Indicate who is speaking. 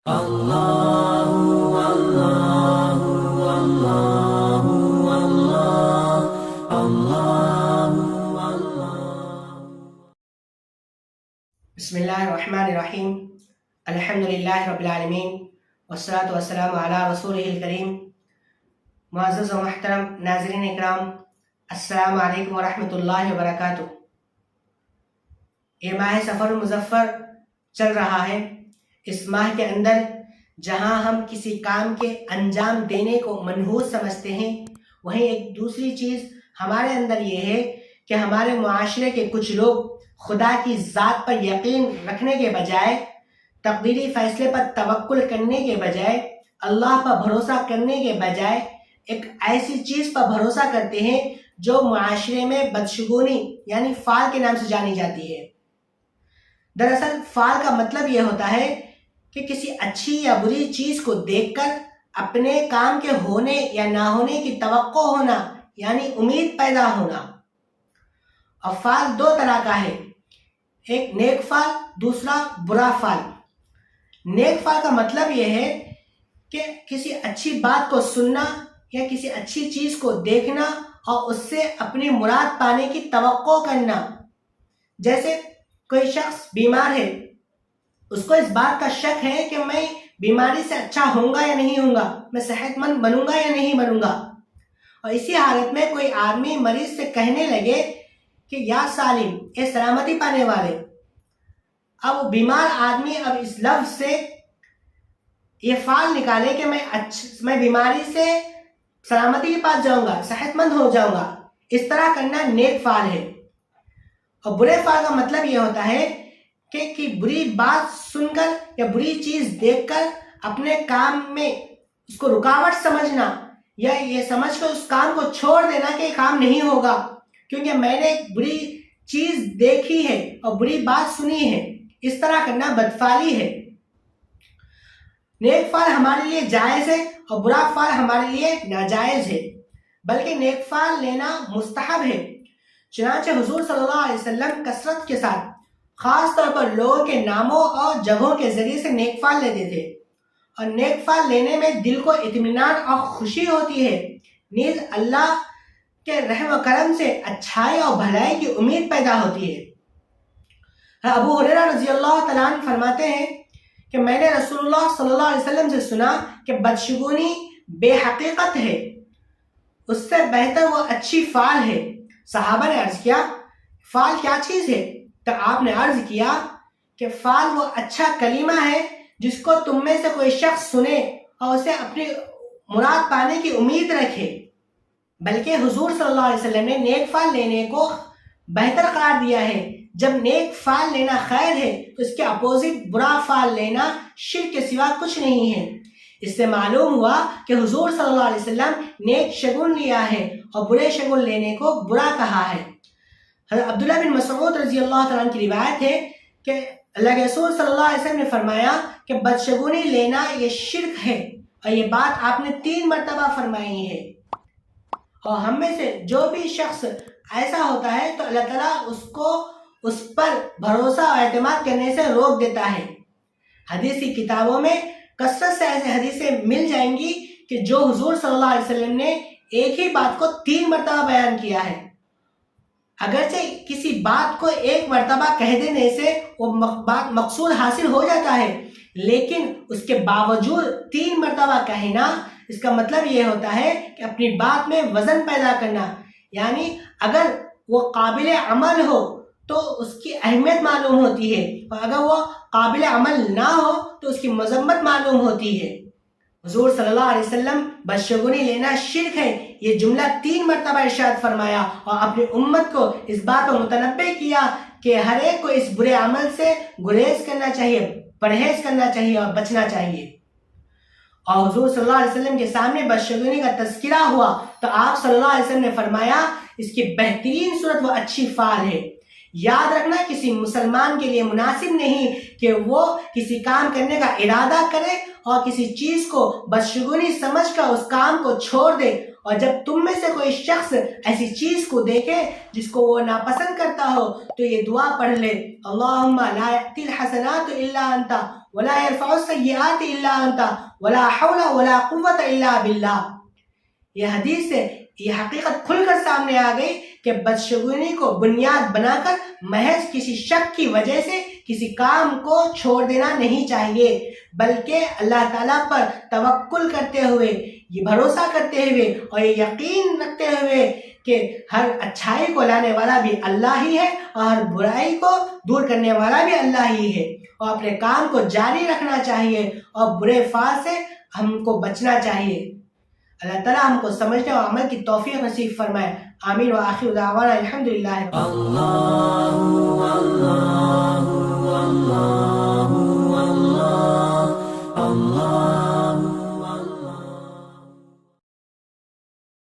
Speaker 1: اللہ اللہ اللہ اللہ اللہ اللہ۔
Speaker 2: بسم اللہ الرحمن الرحیم، الحمدللہ رب العالمین، والصلاة والسلام علی رسولہ الکریم۔ معزز و محترم ناظرین اکرام، السلام علیکم ورحمۃ اللہ وبرکاتہ۔ یہ ماہ سفر مظفر چل رہا ہے۔ اس ماہ کے اندر جہاں ہم کسی کام کے انجام دینے کو منحوس سمجھتے ہیں، وہیں ایک دوسری چیز ہمارے اندر یہ ہے کہ ہمارے معاشرے کے کچھ لوگ خدا کی ذات پر یقین رکھنے کے بجائے، تقدیری فیصلے پر توکل کرنے کے بجائے، اللہ پر بھروسہ کرنے کے بجائے ایک ایسی چیز پر بھروسہ کرتے ہیں جو معاشرے میں بدشگونی یعنی فال کے نام سے جانی جاتی ہے۔ دراصل فال کا مطلب یہ ہوتا ہے کہ کسی اچھی یا بری چیز کو دیکھ کر اپنے کام کے ہونے یا نہ ہونے کی توقع ہونا، یعنی امید پیدا ہونا۔ اور فال دو طرح کا ہے، ایک نیک فال، دوسرا برا فال۔ نیک فال کا مطلب یہ ہے کہ کسی اچھی بات کو سننا یا کسی اچھی چیز کو دیکھنا اور اس سے اپنی مراد پانے کی توقع کرنا۔ جیسے کوئی شخص بیمار ہے، اس کو اس بات کا شک ہے کہ میں بیماری سے اچھا ہوں گا یا نہیں ہوں گا، میں صحت مند بنوں گا یا نہیں بنوں گا۔ اور اسی حالت میں کوئی آدمی مریض سے کہنے لگے کہ یا سالم، اے سلامتی پانے والے۔ اب وہ بیمار آدمی اب اس لفظ سے یہ فال نکالے کہ میں بیماری سے سلامتی کے پاس جاؤں گا، صحت مند ہو جاؤں گا۔ اس طرح کرنا نیک فال ہے۔ اور برے فال کا مطلب یہ ہوتا ہے کہ بری بات سن کر یا بری چیز دیکھ کر اپنے کام میں اس کو رکاوٹ سمجھنا، یا یہ سمجھ کر اس کام کو چھوڑ دینا کہ یہ کام نہیں ہوگا کیونکہ میں نے ایک بری چیز دیکھی ہے اور بری بات سنی ہے۔ اس طرح کرنا بدفالی ہے۔ نیک فال ہمارے لیے جائز ہے اور برا فال ہمارے لیے ناجائز ہے، بلکہ نیک فال لینا مستحب ہے۔ چنانچہ حضور صلی اللہ علیہ وسلم کثرت کے ساتھ خاص طور پر لوگوں کے ناموں اور جگہوں کے ذریعے سے نیک فال لیتے تھے، اور نیک فال لینے میں دل کو اطمینان اور خوشی ہوتی ہے، نیز اللہ کے رحم و کرم سے اچھائی اور بھلائی کی امید پیدا ہوتی ہے۔ ابو ہریرہ رضی اللہ تعالیٰ عنہ فرماتے ہیں کہ میں نے رسول اللہ صلی اللہ علیہ وسلم سے سنا کہ بدشگونی بے حقیقت ہے، اس سے بہتر وہ اچھی فال ہے۔ صحابہ نے عرض کیا، فال کیا چیز ہے؟ تو آپ نے عرض کیا کہ فال وہ اچھا کلمہ ہے جس کو تم میں سے کوئی شخص سنے اور اسے اپنی مراد پانے کی امید رکھے۔ بلکہ حضور صلی اللہ علیہ وسلم نے نیک فال لینے کو بہتر قرار دیا ہے۔ جب نیک فال لینا خیر ہے تو اس کے اپوزٹ برا فال لینا شرک کے سوا کچھ نہیں ہے۔ اس سے معلوم ہوا کہ حضور صلی اللہ علیہ وسلم نیک شگن لیا ہے اور برے شگن لینے کو برا کہا ہے۔ حضرت عبداللہ بن مسعود رضی اللہ تعالیٰ عنہ کی روایت ہے کہ اللہ کے رسول صلی اللہ علیہ وسلم نے فرمایا کہ بدشگونی لینا یہ شرک ہے، اور یہ بات آپ نے 3 مرتبہ فرمائی ہے۔ اور ہم میں سے جو بھی شخص ایسا ہوتا ہے تو اللہ تعالیٰ اس کو اس پر بھروسہ اور اعتماد کرنے سے روک دیتا ہے۔ حدیث کی کتابوں میں کثرت سے ایسے حدیثیں مل جائیں گی کہ جو حضور صلی اللہ علیہ وسلم نے ایک ہی بات کو 3 مرتبہ بیان کیا ہے۔ اگرچہ کسی بات کو ایک مرتبہ کہہ دینے سے وہ بات مقصود حاصل ہو جاتا ہے، لیکن اس کے باوجود 3 مرتبہ کہنا، اس کا مطلب یہ ہوتا ہے کہ اپنی بات میں وزن پیدا کرنا، یعنی اگر وہ قابل عمل ہو تو اس کی اہمیت معلوم ہوتی ہے، اور اگر وہ قابل عمل نہ ہو تو اس کی مذمت معلوم ہوتی ہے۔ حضور صلی اللہ علیہ وسلم بدشگونی لینا شرک ہے یہ جملہ 3 مرتبہ ارشاد فرمایا، اور اپنی امت کو اس بات پر متنبہ کیا کہ ہر ایک کو اس برے عمل سے گریز کرنا چاہیے، پرہیز کرنا چاہیے اور بچنا چاہیے۔ اور حضور صلی اللہ علیہ وسلم کے سامنے بدشگونی کا تذکرہ ہوا تو آپ صلی اللہ علیہ وسلم نے فرمایا اس کی بہترین صورت وہ اچھی فال ہے۔ یاد رکھنا کسی مسلمان کے لیے مناسب نہیں کہ وہ کسی کام کرنے کا ارادہ کرے اور کسی چیز کو بدشگونی سمجھ کر اس کام کو چھوڑ دے، اور جب تم میں سے کوئی شخص ایسی چیز کو دیکھے جس کو وہ ناپسند کرتا ہو تو یہ دعا پڑھ لے، اللہم لا یأتی الحسنات الا انت ولا يرفع السيئات الا انت ولا حول ولا قوة الا باللہ. یہ حدیث سے یہ حقیقت کھل کر سامنے آ گئی کہ بدشگونی کو بنیاد بنا کر محض کسی شک کی وجہ سے کسی کام کو چھوڑ دینا نہیں چاہیے، بلکہ اللہ تعالیٰ پر توکل کرتے ہوئے، یہ بھروسہ کرتے ہوئے اور یہ یقین رکھتے ہوئے کہ ہر اچھائی کو لانے والا بھی اللہ ہی ہے اور ہر برائی کو دور کرنے والا بھی اللہ ہی ہے، اور اپنے کام کو جاری رکھنا چاہیے اور برے فعل سے ہم کو بچنا چاہیے. اللہ تعالیٰ ہم کو سمجھنے اور عمل کی توفیق نصیب فرمائے. آمین. وآخر دعوانا الحمدللہ.
Speaker 1: اللہ اللہ اللہ